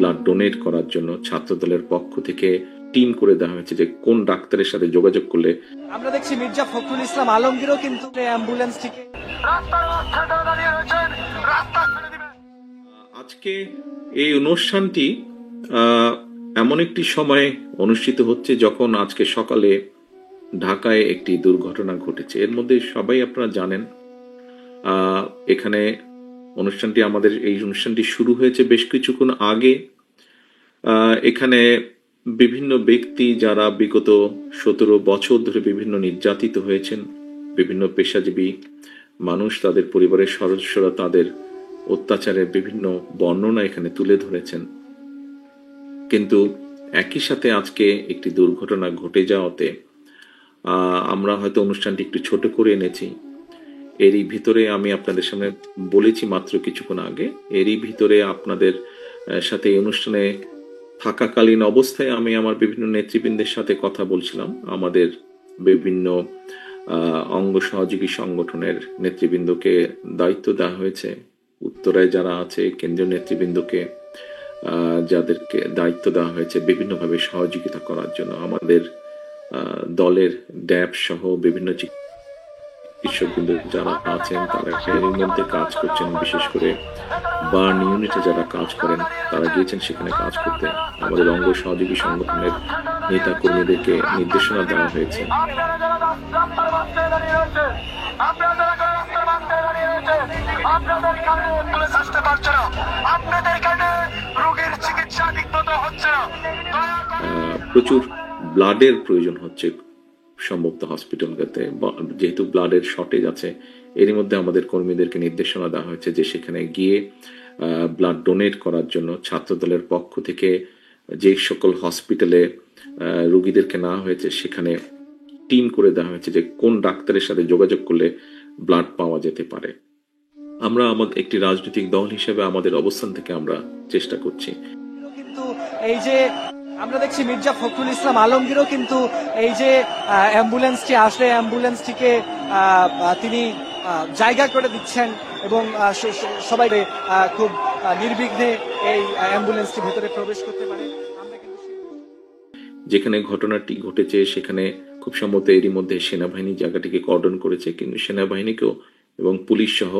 Blood donate করার জন্য ছাত্রদলের পক্ষ থেকে টিম করে দেওয়া হয়েছে যে কোন ডাক্তারের সাথে যোগাযোগ করলে। আমরা দেখছি মির্জা ফখরুল ইসলাম আলমগীরও কিন্তু অ্যাম্বুলেন্সটিকে আজকে এই অনুষ্ঠানটি এমন একটি সময়ে অনুষ্ঠিত হচ্ছে যখন আজকে সকালে ঢাকায় একটি দুর্ঘটনা ঘটেছে। এর মধ্যে সবাই আপনারা জানেন এখানে এই অনুষ্ঠানটি শুরু হয়েছে বেশ কিছুক্ষণ আগে। এখানে বিভিন্ন ব্যক্তি যারা বিগত 17 বছর ধরে বিভিন্ন নির্যাতিত হয়েছেন, বিভিন্ন পেশাজীবী মানুষ, তাদের পরিবারের সদস্যরা তাদের অত্যাচারের বিভিন্ন বর্ণনা এখানে তুলে ধরেছেন। কিন্তু একই সাথে আজকে একটি দুর্ঘটনা ঘটে যাওয়াতে আমরা হয়তো অনুষ্ঠানটি একটু ছোট করে এনেছি। এরই ভিতরে আমি আপনাদের সামনে বলেছি মাত্র কিছুক্ষণ আগে, এরই ভিতরে আপনাদের সাথে এই অনুষ্ঠানে থাকাকালীন অবস্থায় আমি আমার বিভিন্ন নেতৃবৃন্দের সাথে কথা বলছিলাম। আমাদের বিভিন্ন অঙ্গ সহযোগী সংগঠনের নেতৃবৃন্দকে দায়িত্ব দেওয়া হয়েছে, উত্তরায় যারা আছে কেন্দ্রীয় নেতৃবৃন্দকে যাদেরকে দায়িত্ব দেওয়া হয়েছে বিভিন্নভাবে সহযোগিতা করার জন্য। আমাদের দলের ড্যাব সহ বিভিন্ন চিকিৎসকবৃন্দ যারা আছেন তারা এর মধ্যে কাজ করছেন, বিশেষ করে বার্ন ইউনিটে যারা কাজ করেন তারা গিয়েছেন সেখানে কাজ করতে। আমাদের অঙ্গ সহযোগী সংগঠনের নেতা কর্মীদেরকে নির্দেশনা দেওয়া হয়েছে। প্রচুর ব্লাডের প্রয়োজন হচ্ছে সম্ভবত হসপিটালগুলোতে, যেহেতু ব্লাডের শর্টেজ আছে। এরই মধ্যে আমাদের কর্মীদেরকে নির্দেশনা দেওয়া হয়েছে যে সেখানে গিয়ে ব্লাড ডোনেট করার জন্য ছাত্রদলের পক্ষ থেকে যে সকল হসপিটালে রোগীদেরকে নেওয়া হয়েছে সেখানে টিম করে দেওয়া হয়েছে যে কোন ডাক্তারের সাথে যোগাযোগ করলে ব্লাড পাওয়া যেতে পারে। আমরা আমাদের একটি রাজনৈতিক দল হিসেবে আমাদের অবস্থান থেকে আমরা চেষ্টা করছি। কিন্তু এই যে আমরা দেখছি মির্জা ফখরুল ইসলাম আলমগীরও কিন্তু এই যে অ্যাম্বুলেন্সটি আসলে অ্যাম্বুলেন্সটিকে তিনি জায়গা করে দিচ্ছেন এবং সবাই খুব নির্বিঘ্নে এই অ্যাম্বুলেন্সটি ভেতরে প্রবেশ করতে পারে। যেখানে ঘটনাটি ঘটেছে সেখানে খুব সম্ভবত এরই মধ্যে সেনাবাহিনী জায়গাটিকে কর্ডন করেছে, কিন্তু সেনাবাহিনীকেও এবং পুলিশ সহ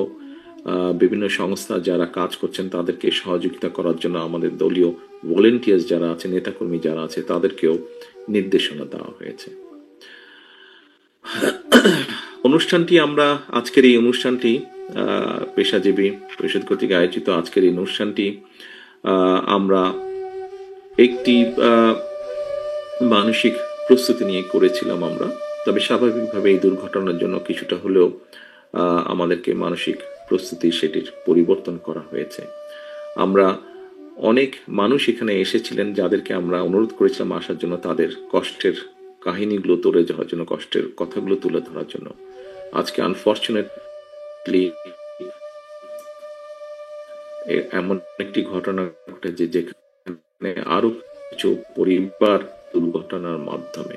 বিভিন্ন সংস্থা যারা কাজ করছেন তাদেরকে সহযোগিতা করার জন্য আমাদের দলীয় ভলেন্টিয়ার্স যারা আছে, নেতাকর্মী যারা আছে, তাদেরকেও নির্দেশনা দেওয়া হয়েছে। আজকের এই অনুষ্ঠানটি পেশাজীবী পরিষদ কর্তৃক আয়োজিত আজকের এই অনুষ্ঠানটি আমরা একটি মানসিক প্রস্তুতি নিয়ে করেছিলাম আমরা। তবে স্বাভাবিকভাবে এই দুর্ঘটনার জন্য কিছুটা হলেও আমাদেরকে মানসিক প্রস্তুতি সেটির পরিবর্তন করা হয়েছে। আমরা অনেক মানুষ এখানে এসেছিলেন যাদেরকে আমরা অনুরোধ করেছিলাম আসার জন্য, তাদের কষ্টের কাহিনীগুলো তুলে যাওয়ার জন্য, কষ্টের কথাগুলো তুলে ধরার জন্য। আজকে আনফরচুনেটলি এমন একটি ঘটনা ঘটেছে যেখানে আরো কিছু পরিবার দুর্ঘটনার মাধ্যমে